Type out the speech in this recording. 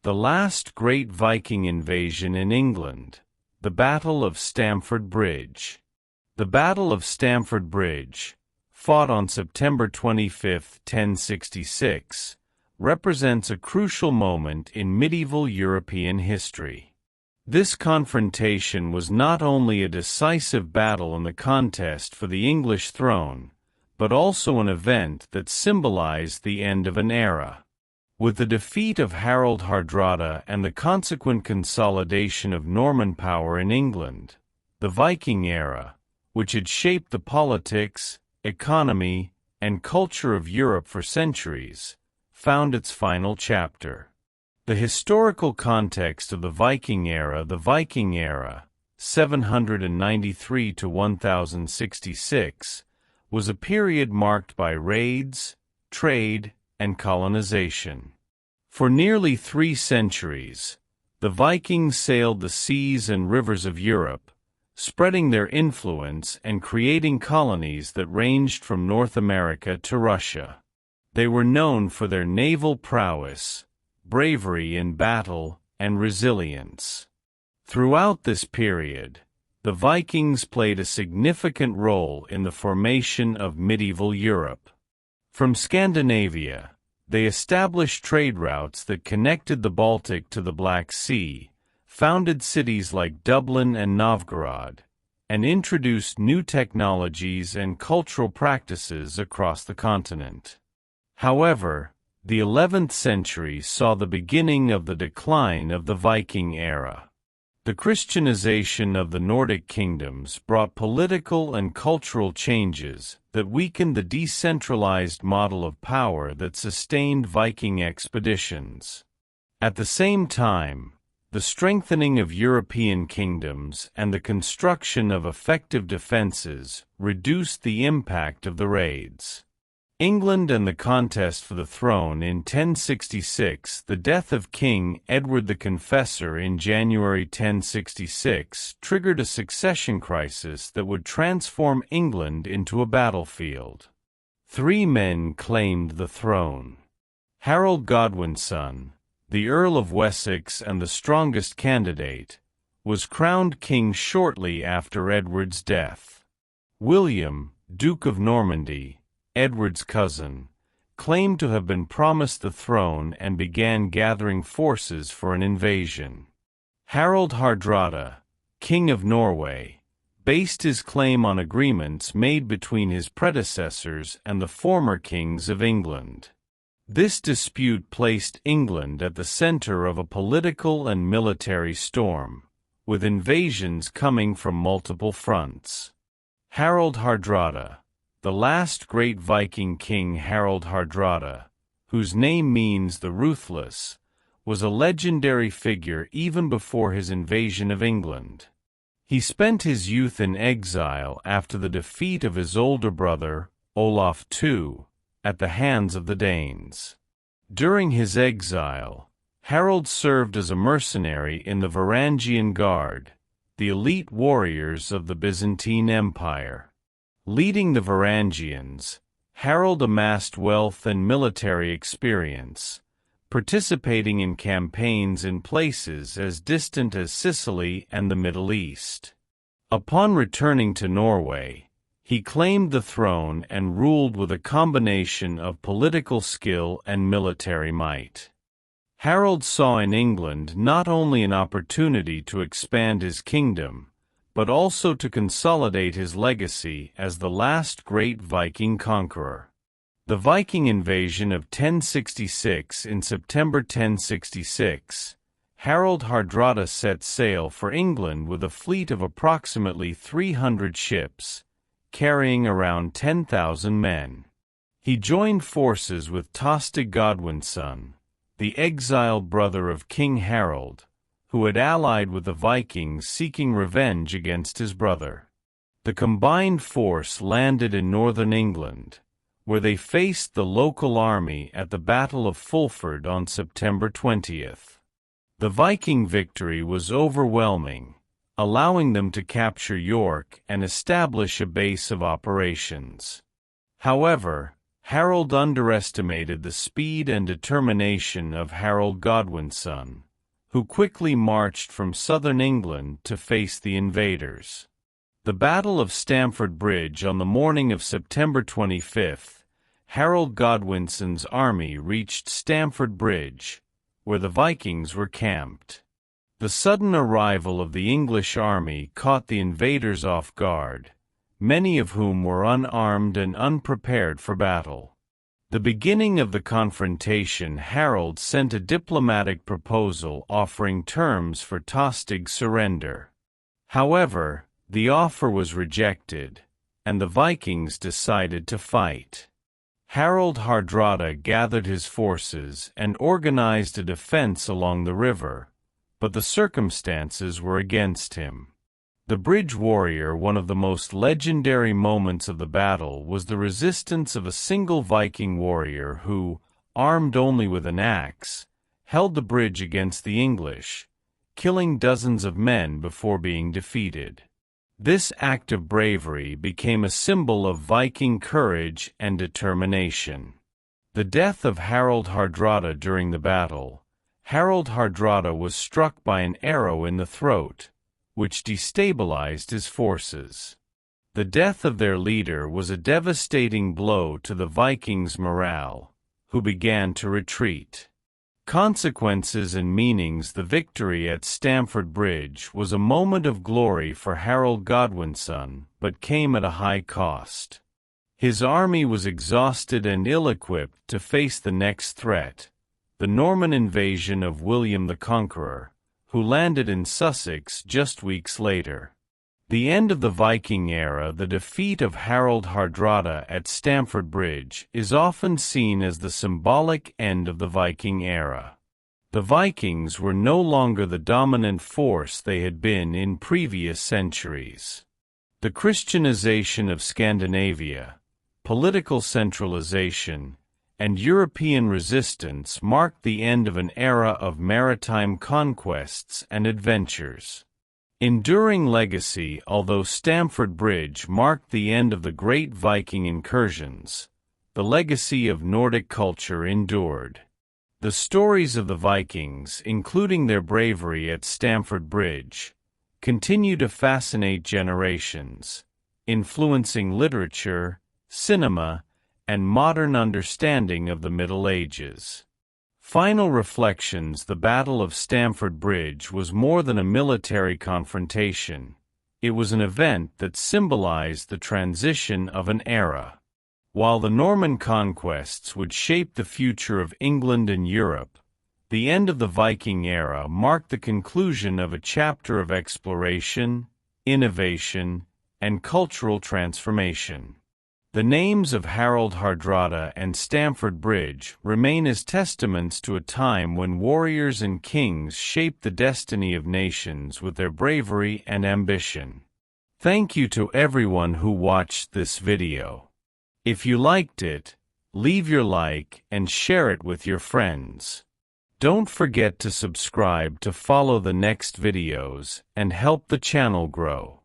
The last great Viking invasion in England, the Battle of Stamford Bridge. The Battle of Stamford Bridge, fought on September 25, 1066, represents a crucial moment in medieval European history. This confrontation was not only a decisive battle in the contest for the English throne, but also an event that symbolized the end of an era. With the defeat of Harald Hardrada and the consequent consolidation of Norman power in England, the Viking era, which had shaped the politics, economy, and culture of Europe for centuries, found its final chapter. The historical context of the Viking era, 793 to 1066, was a period marked by raids, trade, and colonization. For nearly 3 centuries, the Vikings sailed the seas and rivers of Europe, spreading their influence and creating colonies that ranged from North America to Russia. They were known for their naval prowess, bravery in battle, and resilience. Throughout this period, the Vikings played a significant role in the formation of medieval Europe. From Scandinavia, they established trade routes that connected the Baltic to the Black Sea, founded cities like Dublin and Novgorod, and introduced new technologies and cultural practices across the continent. However, the 11th century saw the beginning of the decline of the Viking era. The Christianization of the Nordic kingdoms brought political and cultural changes that weakened the decentralized model of power that sustained Viking expeditions. At the same time, the strengthening of European kingdoms and the construction of effective defenses reduced the impact of the raids. England and the contest for the throne in 1066. The death of King Edward the Confessor in January 1066 triggered a succession crisis that would transform England into a battlefield. 3 men claimed the throne. Harold Godwin's son, the Earl of Wessex and the strongest candidate, was crowned king shortly after Edward's death. William, Duke of Normandy, Edward's cousin, claimed to have been promised the throne and began gathering forces for an invasion. Harald Hardrada, King of Norway, based his claim on agreements made between his predecessors and the former kings of England. This dispute placed England at the center of a political and military storm, with invasions coming from multiple fronts. Harald Hardrada, the last great Viking king Harald Hardrada, whose name means the ruthless, was a legendary figure even before his invasion of England. He spent his youth in exile after the defeat of his older brother, Olaf II, at the hands of the Danes. During his exile, Harald served as a mercenary in the Varangian Guard, the elite warriors of the Byzantine Empire. Leading the Varangians, Harald amassed wealth and military experience, participating in campaigns in places as distant as Sicily and the Middle East. Upon returning to Norway, he claimed the throne and ruled with a combination of political skill and military might. Harald saw in England not only an opportunity to expand his kingdom, but also to consolidate his legacy as the last great Viking conqueror. The Viking invasion of 1066. In September 1066, Harald Hardrada set sail for England with a fleet of approximately 300 ships, carrying around 10,000 men. He joined forces with Tostig Godwin's son, the exiled brother of King Harald, who had allied with the Vikings seeking revenge against his brother. The combined force landed in northern England, where they faced the local army at the Battle of Fulford on September 20th. The Viking victory was overwhelming, allowing them to capture York and establish a base of operations. However, Harald underestimated the speed and determination of Harald Godwinson, who quickly marched from southern England to face the invaders. The Battle of Stamford Bridge on the morning of September 25th, Harald Godwinson's army reached Stamford Bridge, where the Vikings were camped. The sudden arrival of the English army caught the invaders off guard, many of whom were unarmed and unprepared for battle. The beginning of the confrontation, Harald sent a diplomatic proposal offering terms for Tostig's surrender. However, the offer was rejected, and the Vikings decided to fight. Harald Hardrada gathered his forces and organized a defense along the river, but the circumstances were against him. The bridge warrior, one of the most legendary moments of the battle, was the resistance of a single Viking warrior who, armed only with an axe, held the bridge against the English, killing dozens of men before being defeated. This act of bravery became a symbol of Viking courage and determination. The death of Harald Hardrada during the battle. Harald Hardrada was struck by an arrow in the throat, which destabilized his forces. The death of their leader was a devastating blow to the Vikings' morale, who began to retreat. Consequences and meanings. The victory at Stamford Bridge was a moment of glory for Harald Godwinson, but came at a high cost. His army was exhausted and ill-equipped to face the next threat, the Norman invasion of William the Conqueror, who landed in Sussex just weeks later. The end of the Viking era. The defeat of Harald Hardrada at Stamford Bridge is often seen as the symbolic end of the Viking era. The Vikings were no longer the dominant force they had been in previous centuries. The Christianization of Scandinavia, political centralization, and European resistance marked the end of an era of maritime conquests and adventures. Enduring legacy. Although Stamford Bridge marked the end of the great Viking incursions, the legacy of Nordic culture endured. The stories of the Vikings, including their bravery at Stamford Bridge, continue to fascinate generations, influencing literature, cinema, and modern understanding of the Middle Ages. Final reflections. The Battle of Stamford Bridge was more than a military confrontation. It was an event that symbolized the transition of an era. While the Norman conquests would shape the future of England and Europe, the end of the Viking era marked the conclusion of a chapter of exploration, innovation, and cultural transformation. The names of Harald Hardrada and Stamford Bridge remain as testaments to a time when warriors and kings shaped the destiny of nations with their bravery and ambition. Thank you to everyone who watched this video. If you liked it, leave your like and share it with your friends. Don't forget to subscribe to follow the next videos and help the channel grow.